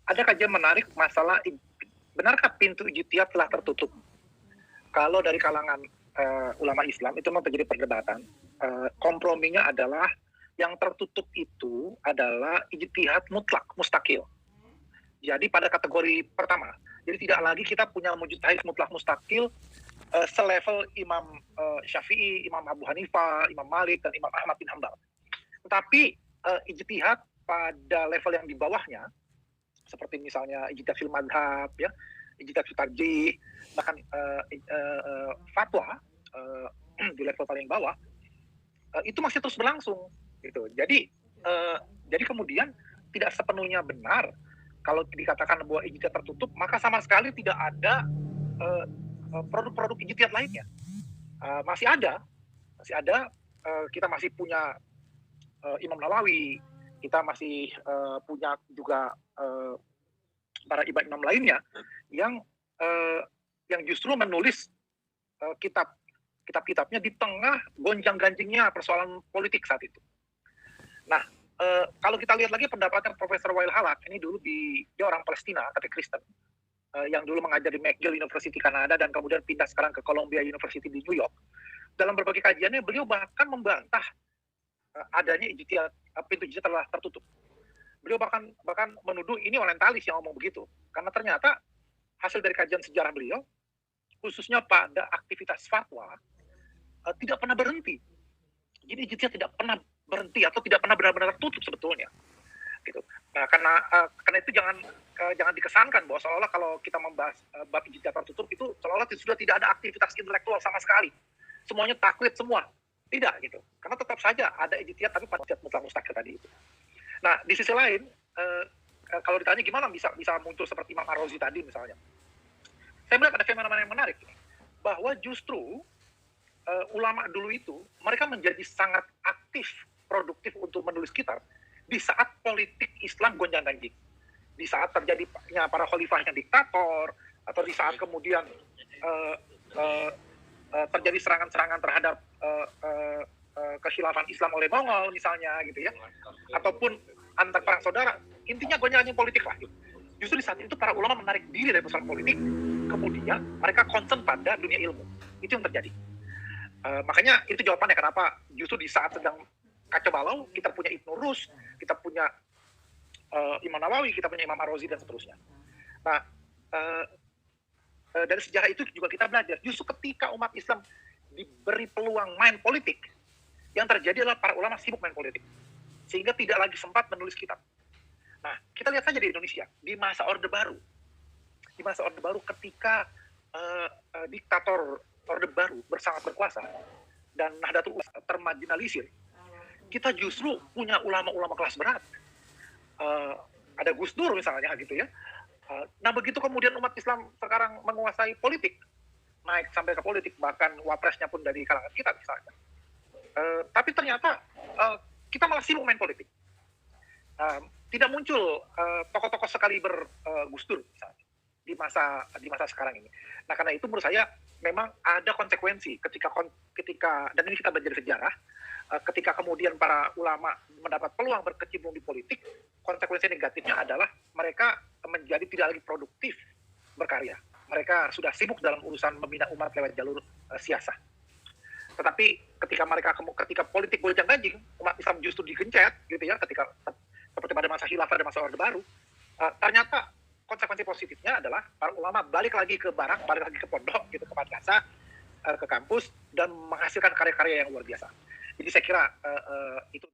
ada kajian menarik masalah benarkah pintu ijtihad telah tertutup? Kalau dari kalangan ulama Islam itu memang terjadi perdebatan. Komprominya adalah yang tertutup itu adalah ijtihad mutlak, mustakil. Jadi pada kategori pertama, jadi tidak lagi kita punya mujtahid mutlak mustakil selevel Imam Syafi'i, Imam Abu Hanifah, Imam Malik, dan Imam Ahmad bin Hambal. Tetapi ijtihad pada level yang di bawahnya, seperti misalnya ijtihad fil madhab, ya, ijtihad fil tarjih, bahkan fatwa di level paling bawah, itu masih terus berlangsung. Gitu. Jadi kemudian tidak sepenuhnya benar kalau dikatakan bahwa ijtihad tertutup, maka sama sekali tidak ada produk-produk ijtihad lainnya. Masih ada, kita masih punya Imam Nawawi, kita masih punya juga para imam lainnya yang justru menulis kitab-kitabnya di tengah gonjang-ganjingnya persoalan politik saat itu. Nah, kalau kita lihat lagi pendapatnya Profesor Wael Halak, ini dulu dia orang Palestina tapi Kristen, yang dulu mengajar di McGill University Kanada dan kemudian pindah sekarang ke Columbia University di New York. Dalam berbagai kajiannya beliau bahkan membantah adanya ijtihad, pintu ijtihad telah tertutup. Beliau bahkan menuduh ini orientalis yang ngomong begitu, karena ternyata hasil dari kajian sejarah beliau, khususnya pada aktivitas fatwa, tidak pernah berhenti. Jadi ijtihad tidak pernah berhenti atau tidak pernah benar-benar tertutup sebetulnya. Gitu. Nah, karena itu jangan dikesankan bahwa seolah-olah kalau kita membahas bab ijtihad tertutup itu seolah-olah sudah tidak ada aktivitas intelektual sama sekali. Semuanya taklid semua. Tidak gitu. Karena tetap saja ada ijtihad tapi pada ijtihad mutlak mustakil tadi itu. Nah, di sisi lain kalau ditanya gimana bisa muncul seperti Imam Ar-Razi tadi misalnya. Saya melihat ada fenomena yang menarik bahwa justru ulama dulu itu mereka menjadi sangat aktif, produktif untuk menulis kitab di saat politik Islam gonjang-ganjing, di saat terjadinya para khalifah yang diktator, atau di saat kemudian terjadi serangan-serangan terhadap kekhilafan Islam oleh Mongol misalnya gitu ya, ataupun antar perang saudara, intinya gonjang-ganjing politik lah. Justru di saat itu para ulama menarik diri dari persoalan politik, kemudian mereka concern pada dunia ilmu. Itu yang terjadi. Makanya itu jawabannya kenapa justru di saat sedang kacau balau, kita punya Ibnu Rus, kita punya Imam Nawawi, kita punya Imam Ar-Razi, dan seterusnya. Nah, dari sejarah itu juga kita belajar, justru ketika umat Islam diberi peluang main politik, yang terjadi adalah para ulama sibuk main politik. Sehingga tidak lagi sempat menulis kitab. Nah, kita lihat saja di Indonesia, di masa Orde Baru. Di masa Orde Baru ketika diktator Orde Baru bersangat berkuasa, dan Nahdlatul Ulama termarginalisir, kita justru punya ulama-ulama kelas berat. Ada Gus Dur misalnya gitu ya. Nah begitu kemudian umat Islam sekarang menguasai politik, naik sampai ke politik, bahkan wapresnya pun dari kalangan kita misalnya. Tapi ternyata kita malah sibuk main politik. Tidak muncul tokoh-tokoh sekaliber Gus Dur misalnya di masa sekarang ini. Nah karena itu menurut saya memang ada konsekuensi ketika dan ini kita belajar sejarah, ketika kemudian para ulama mendapat peluang berkecimpung di politik, konsekuensi negatifnya adalah mereka menjadi tidak lagi produktif berkarya. Mereka sudah sibuk dalam urusan membina umat lewat jalur siasah. Tetapi ketika politik gonjang-ganjing, umat Islam justru digencet gitu ya, ketika seperti pada masa khilafah dan masa Orde Baru, ternyata konsekuensi positifnya adalah para ulama balik lagi ke barak, balik lagi ke pondok gitu, ke madrasah, ke kampus, dan menghasilkan karya-karya yang luar biasa. Jadi saya kira itu